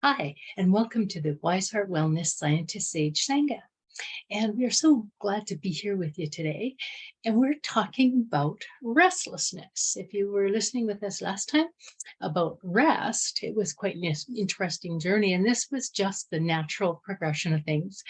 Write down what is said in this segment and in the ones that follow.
Hi, and welcome to the Wise Heart Wellness Scientist Sage Sangha. And we're so glad to be here with you today. And we're talking about restlessness. If you were listening with us last time about rest, it was quite an interesting journey. And this was just the natural progression of things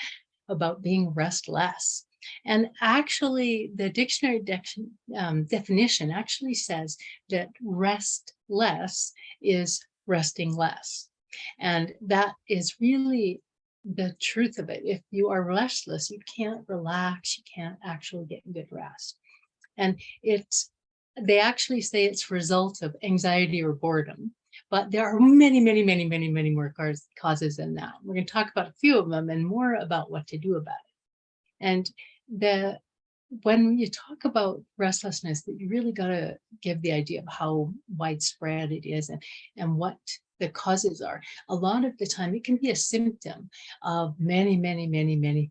about being restless. And actually, the dictionary definition actually says that restless is resting less. And that is really the truth of it. If you are restless, you can't relax, you can't actually get good rest. And they actually say it's a result of anxiety or boredom. But there are many more causes than that. We're going to talk about a few of them and more about what to do about it. And when you talk about restlessness, that you really got to give the idea of how widespread it is and what the causes are. A lot of the time, it can be a symptom of many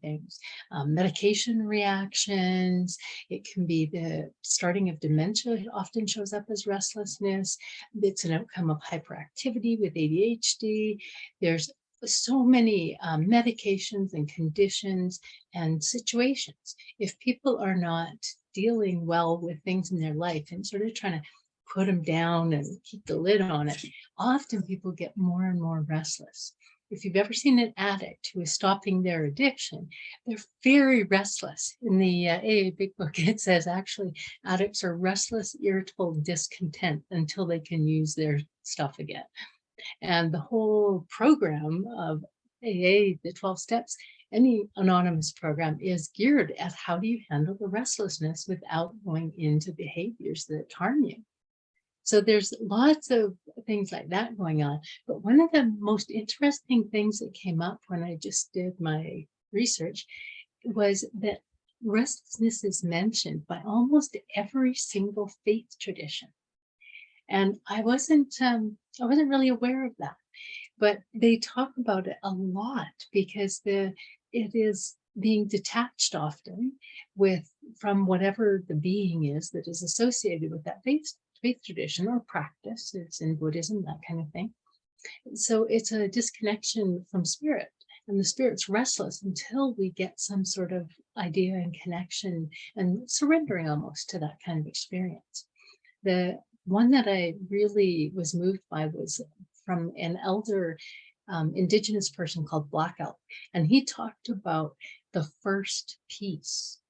things. Medication reactions. It can be the starting of dementia. It often shows up as restlessness. It's an outcome of hyperactivity with ADHD. There's so many medications and conditions and situations. If people are not dealing well with things in their life and sort of trying to put them down and keep the lid on it, often people get more and more restless. If you've ever seen an addict who is stopping their addiction, they're very restless. In the AA Big Book, it says actually addicts are restless, irritable, discontent until they can use their stuff again. And the whole program of AA, the 12 steps, any anonymous program is geared at how do you handle the restlessness without going into behaviors that harm you. So there's lots of things like that going on. But one of the most interesting things that came up when I just did my research was that restlessness is mentioned by almost every single faith tradition. And I wasn't really aware of that, but they talk about it a lot because it is being detached often from whatever the being is that is associated with that faith tradition or practice. It's in Buddhism, that kind of thing. So it's a disconnection from spirit, and the spirit's restless until we get some sort of idea and connection and surrendering almost to that kind of experience. The one that I really was moved by was from an elder Indigenous person called Black Elk, and he talked about the first peace,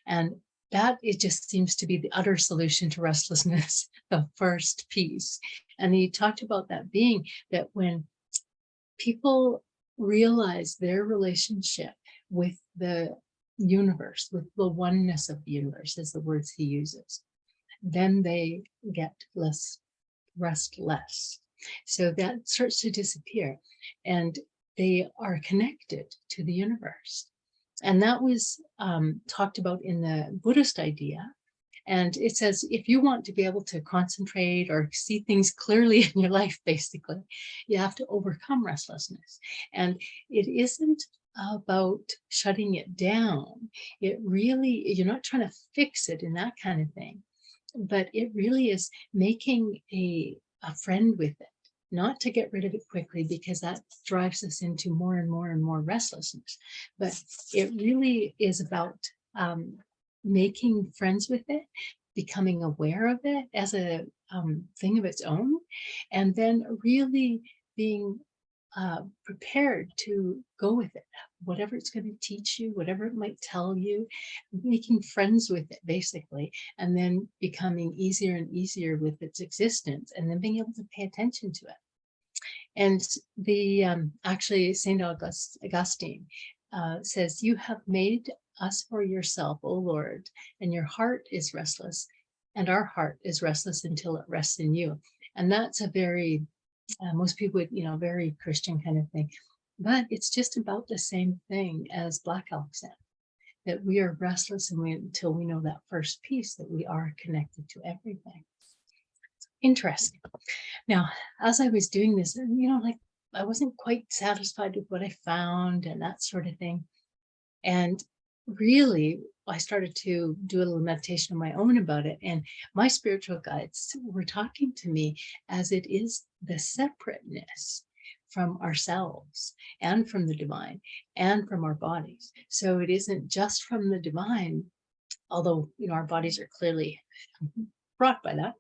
and that it just seems to be the utter solution to restlessness, the first peace. And he talked about that being that when people realize their relationship with the universe, with the oneness of the universe, is the words he uses, then they get restless. So that starts to disappear and they are connected to the universe. And that was talked about in the Buddhist idea. And it says, if you want to be able to concentrate or see things clearly in your life, basically, you have to overcome restlessness. And it isn't about shutting it down. It really, you're not trying to fix it in that kind of thing, but it really is making a friend with it, not to get rid of it quickly because that drives us into more and more restlessness. But it really is about making friends with it, becoming aware of it as a thing of its own, and then really being prepared to go with it, whatever it's going to teach you, whatever it might tell you, making friends with it basically, and then becoming easier and easier with its existence, and then being able to pay attention to it. And actually St. Augustine says, you have made us for yourself, O Lord, and your heart is restless, and our heart is restless until it rests in you. And that's a very most people would, very Christian kind of thing. But it's just about the same thing as Black Elk said, that we are restless until we know that first piece, that we are connected to everything. Interesting. Now, as I was doing this, I wasn't quite satisfied with what I found and that sort of thing. And really, I started to do a little meditation of my own about it. And my spiritual guides were talking to me as it is the separateness from ourselves and from the divine and from our bodies. So it isn't just from the divine, although our bodies are clearly brought by that,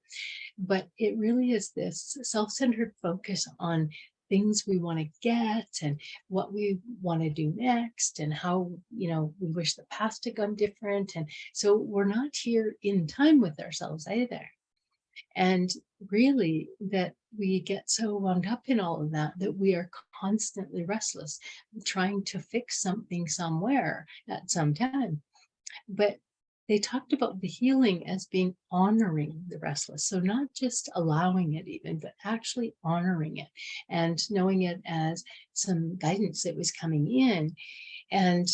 but it really is this self-centered focus on things we want to get and what we want to do next and how we wish the past had gone different. And so we're not here in time with ourselves either. And really, that we get so wound up in all of that we are constantly restless, trying to fix something somewhere at some time. But they talked about the healing as being honoring the restless. So not just allowing it even, but actually honoring it and knowing it as some guidance that was coming in. And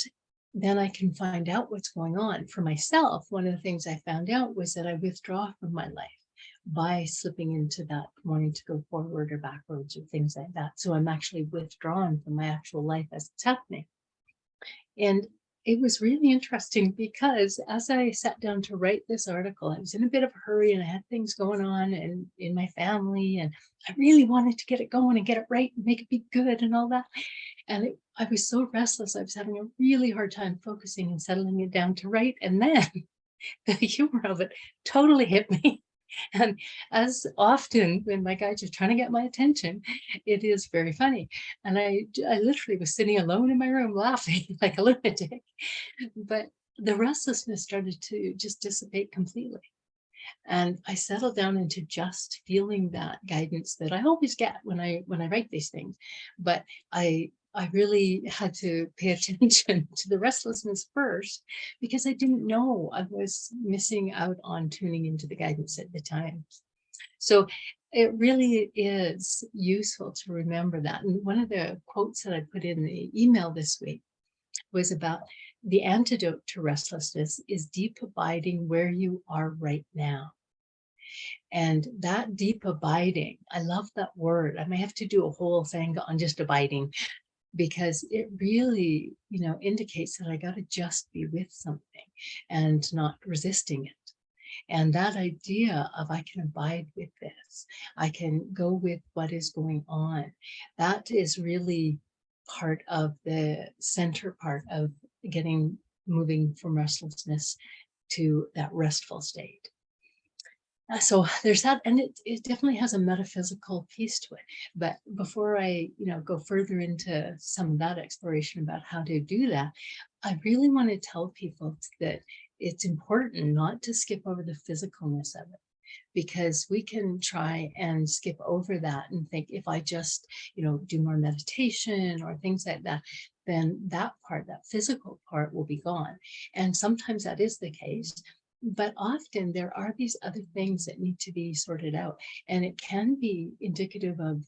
then I can find out what's going on. For myself, one of the things I found out was that I withdraw from my life by slipping into that wanting to go forward or backwards or things like that. So I'm actually withdrawn from my actual life as it's happening. And it was really interesting because as I sat down to write this article, I was in a bit of a hurry and I had things going on and in my family, and I really wanted to get it going and get it right and make it be good and all that. And I was so restless. I was having a really hard time focusing and settling it down to write. And then the humor of it totally hit me. And as often when my guides are trying to get my attention, it is very funny. And I literally was sitting alone in my room laughing like a lunatic. But the restlessness started to just dissipate completely. And I settled down into just feeling that guidance that I always get when I write these things. But I really had to pay attention to the restlessness first because I didn't know I was missing out on tuning into the guidance at the time. So it really is useful to remember that. And one of the quotes that I put in the email this week was about the antidote to restlessness is deep abiding where you are right now. And that deep abiding, I love that word. I may have to do a whole thing on just abiding, because it really, indicates that I got to just be with something and not resisting it. And that idea of I can abide with this, I can go with what is going on, that is really part of the center part of moving from restlessness to that restful state. So there's that, and it definitely has a metaphysical piece to it. But before I, go further into some of that exploration about how to do that, I really want to tell people that it's important not to skip over the physicalness of it, because we can try and skip over that and think if I just, do more meditation or things like that, then that physical part will be gone. And sometimes that is the case. But often there are these other things that need to be sorted out. And it can be indicative of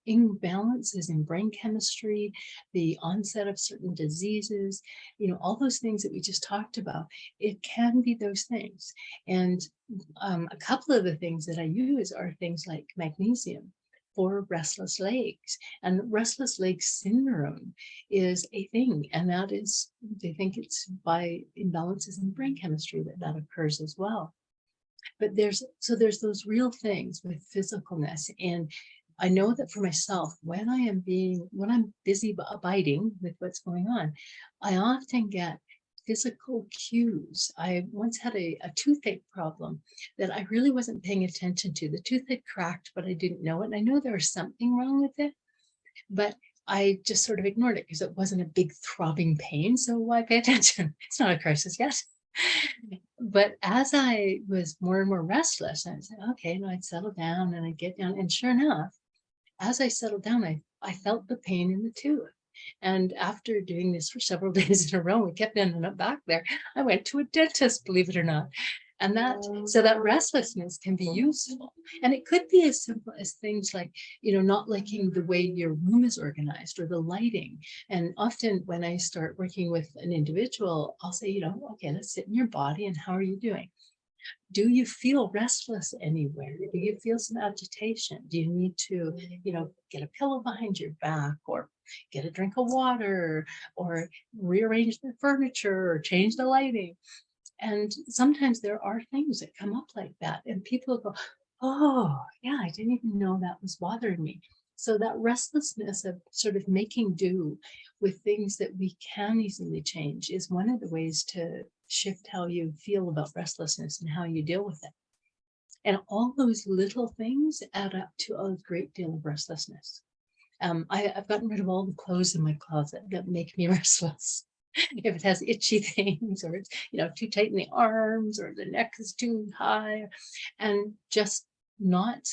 imbalances in brain chemistry, the onset of certain diseases, all those things that we just talked about. It can be those things. And a couple of the things that I use are things like magnesium for restless legs. And restless leg syndrome is a thing. And that is, they think it's by imbalances in brain chemistry that occurs as well. But there's those real things with physicalness. And I know that for myself, when I'm busy abiding with what's going on, I often get physical cues. I once had a toothache problem that I really wasn't paying attention to. The tooth had cracked, but I didn't know it. And I know there was something wrong with it, but I just sort of ignored it because it wasn't a big throbbing pain. So why pay attention? It's not a crisis yet. But as I was more and more restless, I was like, okay, I'd settle down and I'd get down. And sure enough, as I settled down, I felt the pain in the tooth. And after doing this for several days in a row, we kept ending up back there. I went to a dentist, believe it or not. And so that restlessness can be useful. And it could be as simple as things like, not liking the way your room is organized or the lighting. And often when I start working with an individual, I'll say, okay, let's sit in your body and how are you doing? Do you feel restless anywhere? Do you feel some agitation? Do you need to, get a pillow behind your back or get a drink of water or rearrange the furniture or change the lighting? And sometimes there are things that come up like that and people go, oh, yeah, I didn't even know that was bothering me. So that restlessness of sort of making do with things that we can easily change is one of the ways to shift how you feel about restlessness and how you deal with it. And all those little things add up to a great deal of restlessness. I've gotten rid of all the clothes in my closet that make me restless. If it has itchy things, or it's too tight in the arms, or the neck is too high, and just not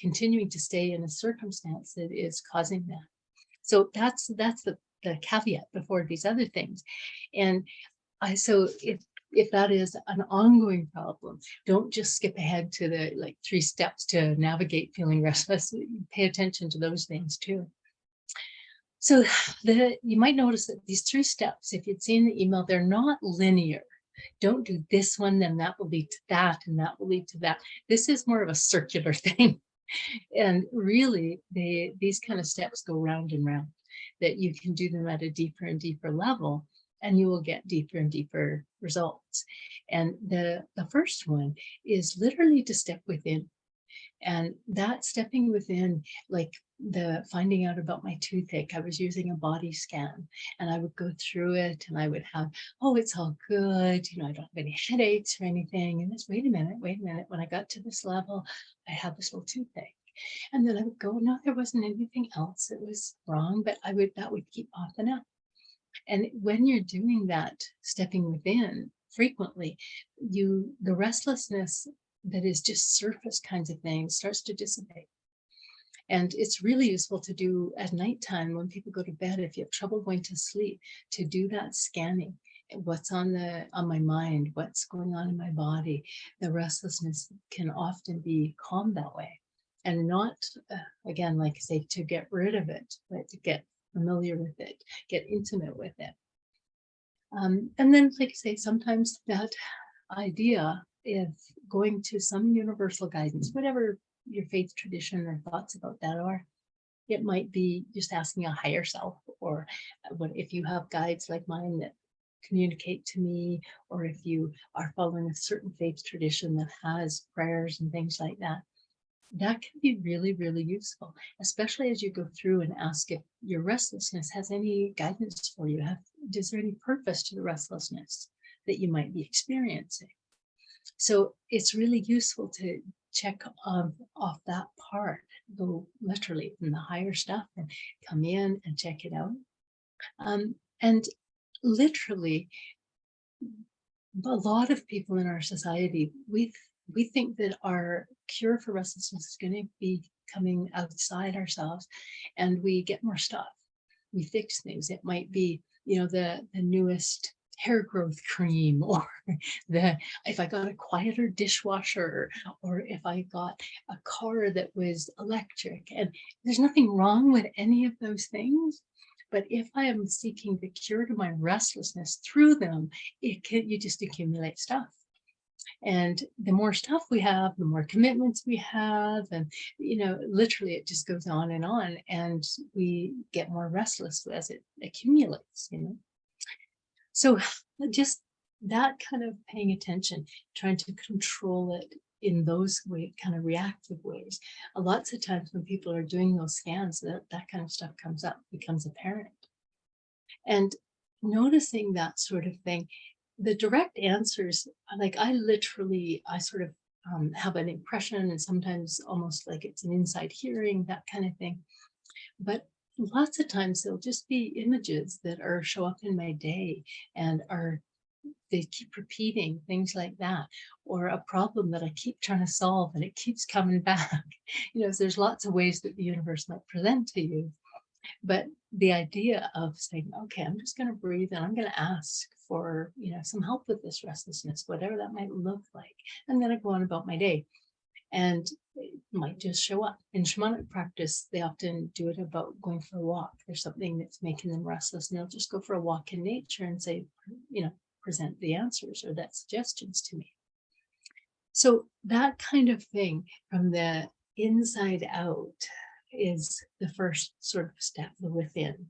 continuing to stay in a circumstance that is causing that. So that's the caveat before these other things. And so if that is an ongoing problem, don't just skip ahead to the 3 steps to navigate feeling restless. Pay attention to those things too. So you might notice that these 3 steps, if you'd seen the email, they're not linear. Don't do this one, then that will lead to that, and that will lead to that. This is more of a circular thing. And really, these kind of steps go round and round, that you can do them at a deeper and deeper level, and you will get deeper and deeper results. And the first one is literally to step within. And that stepping within, like the finding out about my toothache, I was using a body scan, and I would go through it and I would have, oh, it's all good. I don't have any headaches or anything. And wait a minute. When I got to this level, I had this little toothache. And then I would go, no, there wasn't anything else that was wrong, but that would keep popping up. And when you're doing that, stepping within frequently, the restlessness that is just surface kinds of things starts to dissipate. And it's really useful to do at nighttime when people go to bed, if you have trouble going to sleep, to do that scanning. What's on my mind, what's going on in my body. The restlessness can often be calmed that way. And not, again, like I say, to get rid of it, but to get familiar with it, get intimate with it. And then, like I say, sometimes that idea of going to some universal guidance, whatever your faith tradition or thoughts about that are, it might be just asking a higher self, or if you have guides like mine that communicate to me, or if you are following a certain faith tradition that has prayers and things like that. That can be really, really useful, especially as you go through and ask if your restlessness has any guidance for you. Is there any purpose to the restlessness that you might be experiencing? So it's really useful to check off that part, go literally from the higher stuff and come in and check it out. And literally, a lot of people in our society, we think that our cure for restlessness is going to be coming outside ourselves, and we get more stuff. We fix things. It might be, the newest hair growth cream, or if I got a quieter dishwasher, or if I got a car that was electric. And there's nothing wrong with any of those things. But if I am seeking the cure to my restlessness through them, you just accumulate stuff. And the more stuff we have, the more commitments we have. And, literally it just goes on, and we get more restless as it accumulates, So just that kind of paying attention, trying to control it in those kind of reactive ways. Lots of times when people are doing those scans, that kind of stuff comes up, becomes apparent. And noticing that sort of thing, the direct answers, like I sort of have an impression, and sometimes almost like it's an inside hearing, that kind of thing. But lots of times there'll just be images that show up in my day, and they keep repeating, things like that, or a problem that I keep trying to solve and it keeps coming back. There's lots of ways that the universe might present to you. But the idea of saying, okay, I'm just going to breathe and I'm going to ask for, some help with this restlessness, whatever that might look like. And then I go on about my day, and it might just show up. In shamanic practice, they often do it about going for a walk. There's something that's making them restless, and they'll just go for a walk in nature and say, present the answers or that suggestions to me. So that kind of thing from the inside out is the first sort of step, the within.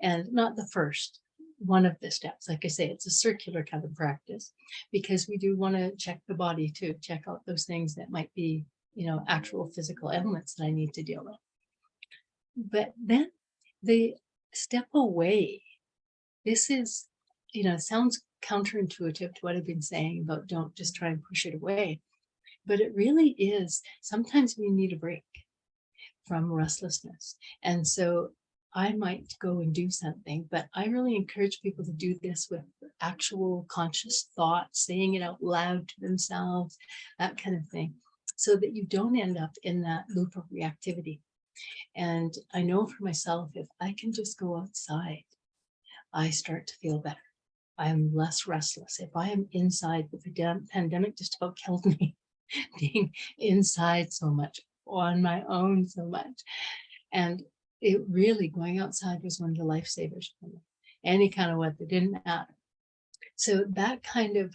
And not the first, one of the steps. Like I say, it's a circular kind of practice, because we do want to check the body too, check out those things that might be, actual physical ailments that I need to deal with. But then the step away, this is, it sounds counterintuitive to what I've been saying about don't just try and push it away. But it really is, sometimes we need a break from restlessness. And so I might go and do something, but I really encourage people to do this with actual conscious thought, saying it out loud to themselves, that kind of thing, so that you don't end up in that loop of reactivity. And I know for myself, if I can just go outside, I start to feel better. I am less restless. If I am inside, the pandemic just about killed me, being inside so much, on my own so much. And it really, going outside was one of the lifesavers for me. Any kind of weather, didn't matter. So that kind of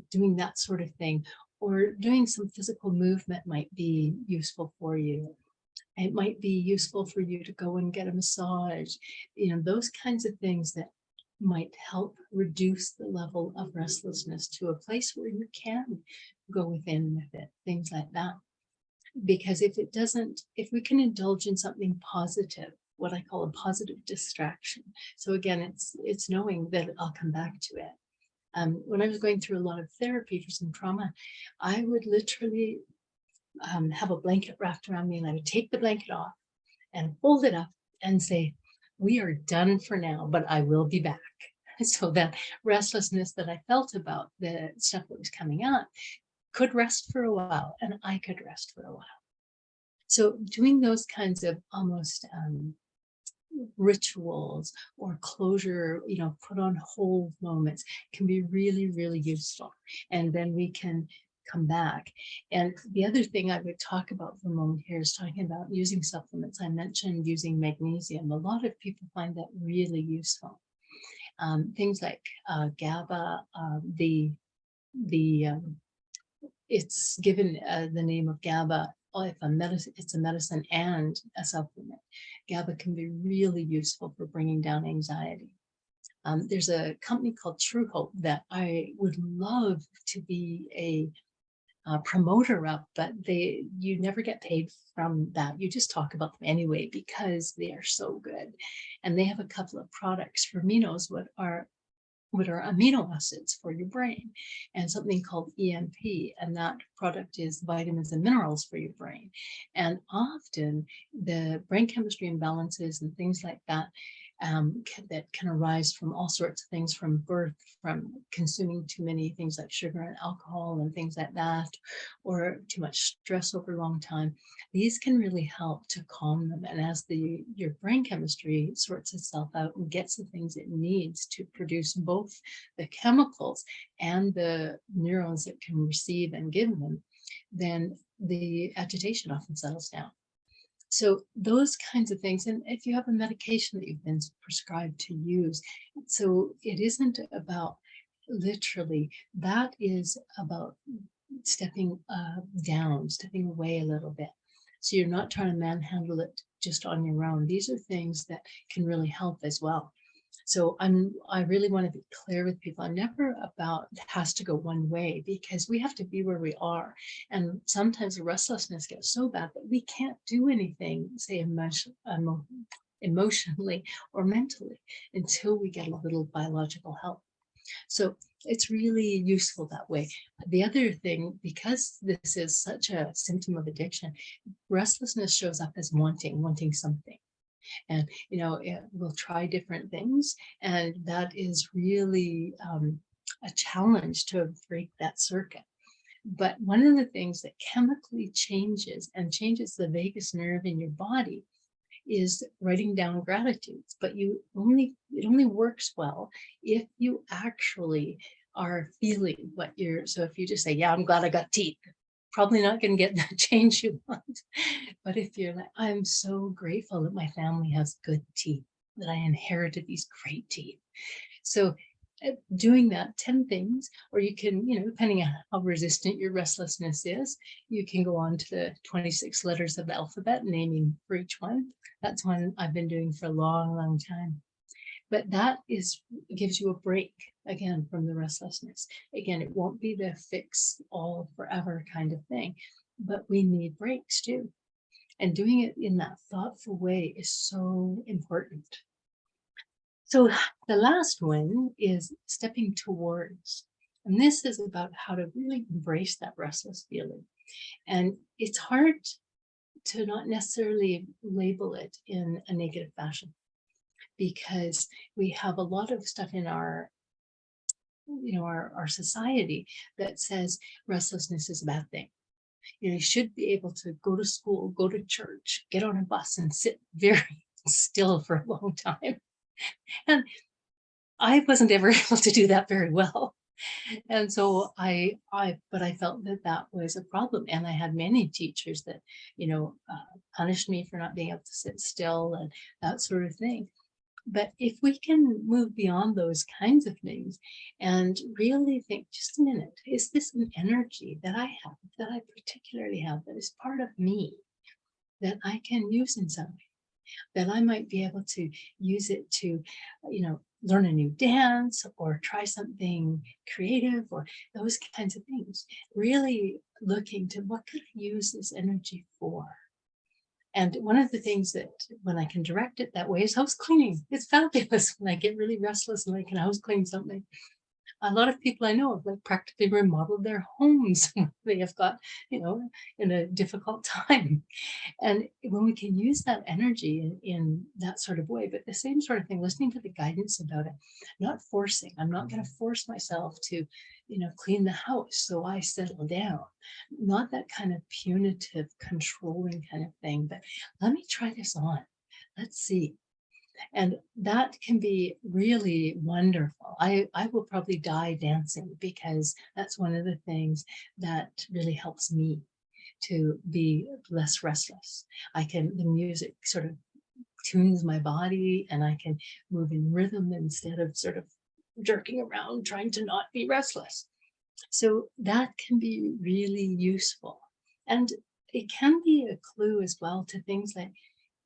doing that sort of thing, or doing some physical movement might be useful for you. It might be useful for you to go and get a massage, those kinds of things that might help reduce the level of restlessness to a place where you can go within with it, things like that. Because if we can indulge in something positive, what I call a positive distraction. So again, it's knowing that I'll come back to it. When I was going through a lot of therapy for some trauma, I would literally have a blanket wrapped around me, and I would take the blanket off and fold it up and say, we are done for now, but I will be back. So that restlessness that I felt about the stuff that was coming up could rest for a while, and I could rest for a while. So doing those kinds of almost rituals or closure, put on hold moments can be really, really useful. And then we can come back. And the other thing I would talk about for a moment here is talking about using supplements. I mentioned using magnesium. A lot of people find that really useful. Things like GABA, it's given the name of GABA. If it's a medicine and a supplement. GABA can be really useful for bringing down anxiety. There's a company called True Hope that I would love to be a promoter of, but you never get paid from that. You just talk about them anyway because they are so good. And they have a couple of products for me knows what are amino acids for your brain, and something called EMP, and that product is vitamins and minerals for your brain. And often the brain chemistry imbalances and things like that that can arise from all sorts of things, from birth, from consuming too many things like sugar and alcohol and things like that, or too much stress over a long time. These can really help to calm them. And as your brain chemistry sorts itself out and gets the things it needs to produce both the chemicals and the neurons that can receive and give them, then the agitation often settles down. So those kinds of things. And if you have a medication that you've been prescribed to use, so it isn't about literally, that is about stepping down, stepping away a little bit. So you're not trying to manhandle it just on your own. These are things that can really help as well. So I really want to be clear with people. I'm never about it has to go one way, because we have to be where we are. And sometimes the restlessness gets so bad that we can't do anything, say emotionally or mentally, until we get a little biological help. So it's really useful that way. The other thing, because this is such a symptom of addiction, restlessness shows up as wanting something. And, we'll try different things. And that is really a challenge to break that circuit. But one of the things that chemically changes the vagus nerve in your body is writing down gratitudes. But it only works well if you actually are feeling so if you just say, yeah, I'm glad I got teeth, probably not going to get the change you want. But if you're like, I'm so grateful that my family has good teeth, that I inherited these great teeth. So doing that 10 things, or you can, depending on how resistant your restlessness is, you can go on to the 26 letters of the alphabet, naming for each one. That's one I've been doing for a long, long time. But that gives you a break, again, from the restlessness. Again, it won't be the fix all forever kind of thing, but we need breaks too. And doing it in that thoughtful way is so important. So the last one is stepping towards. And this is about how to really embrace that restless feeling. And it's hard to not necessarily label it in a negative fashion, because we have a lot of stuff in our society that says restlessness is a bad thing. You should be able to go to school, go to church, get on a bus and sit very still for a long time. And I wasn't ever able to do that very well. And so but I felt that that was a problem. And I had many teachers that, punished me for not being able to sit still and that sort of thing. But if we can move beyond those kinds of things and really think, just a minute, is this an energy that I have, that I particularly have, that is part of me, that I can use in some way, that I might be able to use it to, learn a new dance or try something creative or those kinds of things. Really looking to what could I use this energy for? And one of the things that when I can direct it that way is house cleaning. It's fabulous when I get really restless and I can house clean something. A lot of people I know have like practically remodeled their homes. They have got, in a difficult time. And when we can use that energy in that sort of way, but the same sort of thing, listening to the guidance about it, not forcing. I'm not going to force myself to, clean the house so I settle down. Not that kind of punitive, controlling kind of thing, but let me try this on. Let's see. And that can be really wonderful. I will probably die dancing, because that's one of the things that really helps me to be less restless. The music sort of tunes my body and I can move in rhythm instead of sort of jerking around trying to not be restless. So that can be really useful. And it can be a clue as well to things like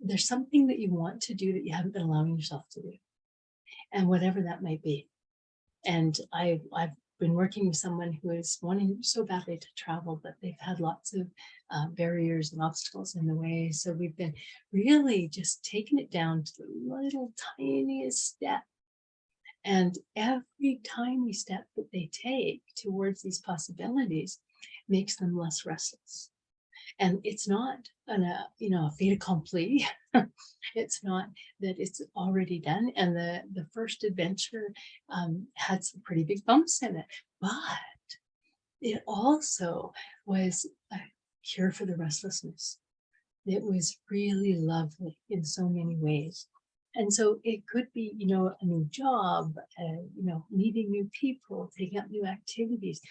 there's something that you want to do that you haven't been allowing yourself to do, and whatever that might be. And I've been working with someone who is wanting so badly to travel, but they've had lots of barriers and obstacles in the way. So we've been really just taking it down to the little tiniest step. And every tiny step that they take towards these possibilities makes them less restless. And it's not a fait accompli. It's not that it's already done. And the first adventure had some pretty big bumps in it, but it also was a cure for the restlessness. It was really lovely in so many ways. And so it could be, a new job, meeting new people, taking up new activities.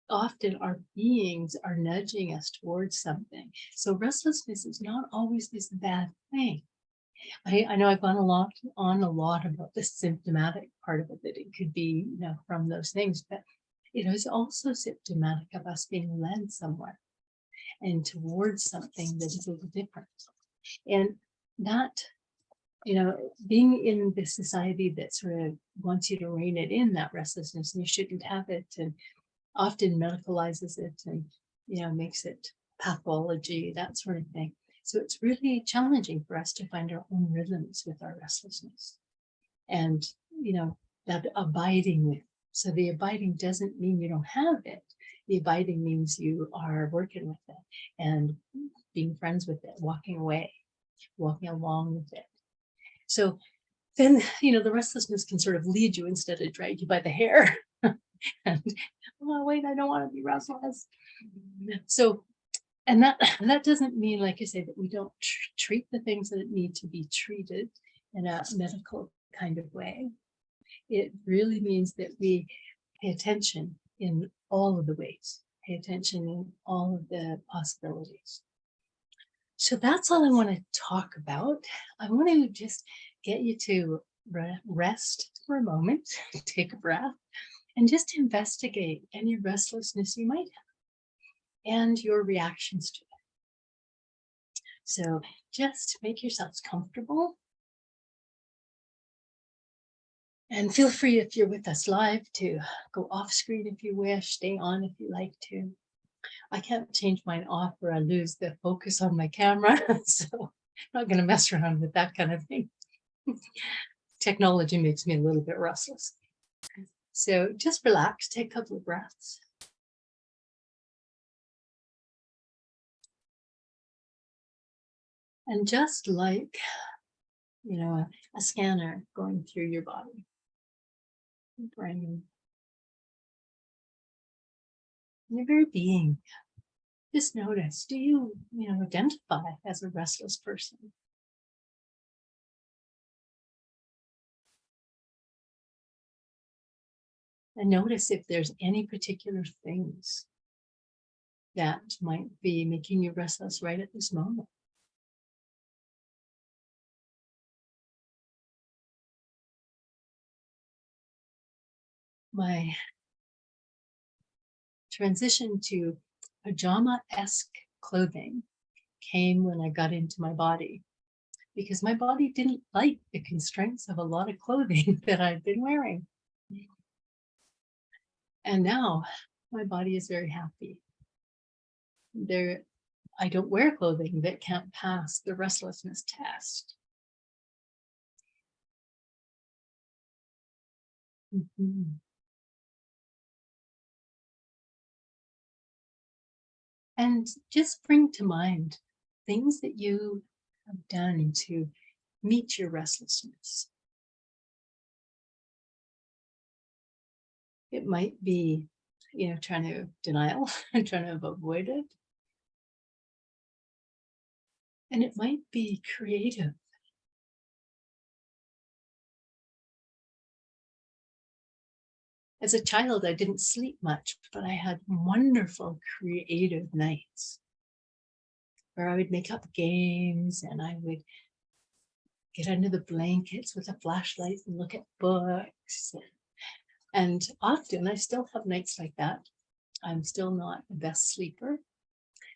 Often our beings are nudging us towards something. So restlessness is not always this bad thing. I know I've gone on a lot about the symptomatic part of it, that it could be, from those things, but it is also symptomatic of us being led somewhere and towards something that is a little different. And that, being in this society that sort of wants you to rein it in, that restlessness, and you shouldn't have it, and often medicalizes it and, makes it pathology, that sort of thing. So it's really challenging for us to find our own rhythms with our restlessness and, that abiding with. So the abiding doesn't mean you don't have it. The abiding means you are working with it and being friends with it, walking along with it. So then, the restlessness can sort of lead you instead of drag you by the hair. And, oh, wait, I don't want to be restless. So, and that doesn't mean, like I say, that we don't treat the things that need to be treated in a medical kind of way. It really means that we pay attention in all of the ways, pay attention in all of the possibilities. So that's all I want to talk about. I want to just get you to rest for a moment, take a breath, and just investigate any restlessness you might have and your reactions to it. So just make yourselves comfortable. And feel free, if you're with us live, to go off screen if you wish, stay on if you like to. I can't change mine off or I lose the focus on my camera. So I'm not going to mess around with that kind of thing. Technology makes me a little bit restless. So just relax, take a couple of breaths. And just like, a scanner going through your body, brain, your very being, just notice, do you, identify as a restless person? And notice if there's any particular things that might be making you restless right at this moment. My transition to pajama-esque clothing came when I got into my body, because my body didn't like the constraints of a lot of clothing that I've been wearing. And now my body is very happy. I don't wear clothing that can't pass the restlessness test. Mm-hmm. And just bring to mind things that you have done to meet your restlessness. It might be, trying to denial and trying to avoid it. And it might be creative. As a child, I didn't sleep much, but I had wonderful creative nights where I would make up games and I would get under the blankets with a flashlight and look at books. And often I still have nights like that. I'm still not the best sleeper,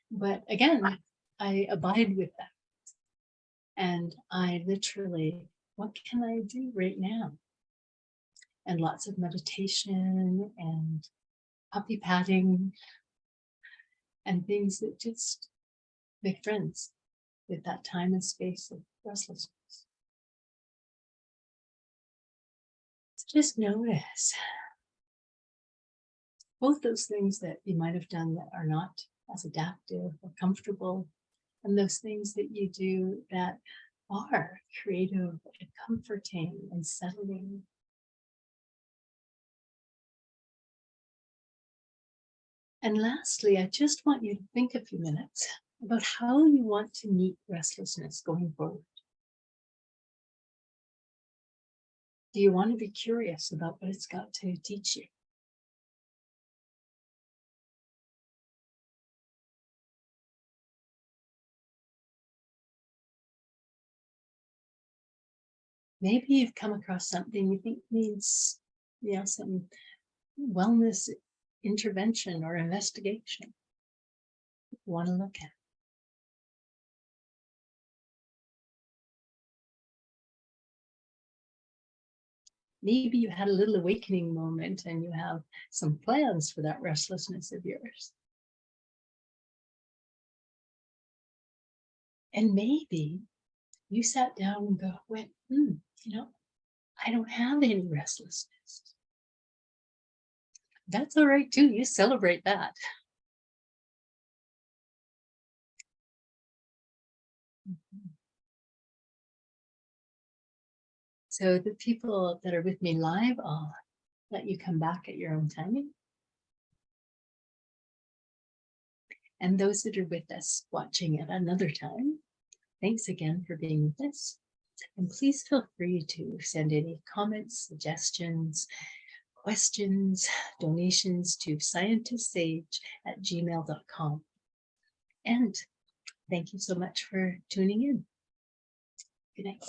but again, I abide with that. And I literally, what can I do right now? And lots of meditation and puppy patting and things that just make friends with that time and space of restlessness. So just notice both those things that you might have done that are not as adaptive or comfortable, and those things that you do that are creative and comforting and settling. And lastly, I just want you to think a few minutes about how you want to meet restlessness going forward. Do you want to be curious about what it's got to teach you? Maybe you've come across something you think needs, some wellness intervention or investigation you want to look at. Maybe you had a little awakening moment and you have some plans for that restlessness of yours. And maybe you sat down and went, I don't have any restlessness. That's all right too. You celebrate that. So the people that are with me live, I'll let you come back at your own timing. And those that are with us watching at another time, thanks again for being with us. And please feel free to send any comments, suggestions, questions, donations to scientistsage@gmail.com. And thank you so much for tuning in. Good night.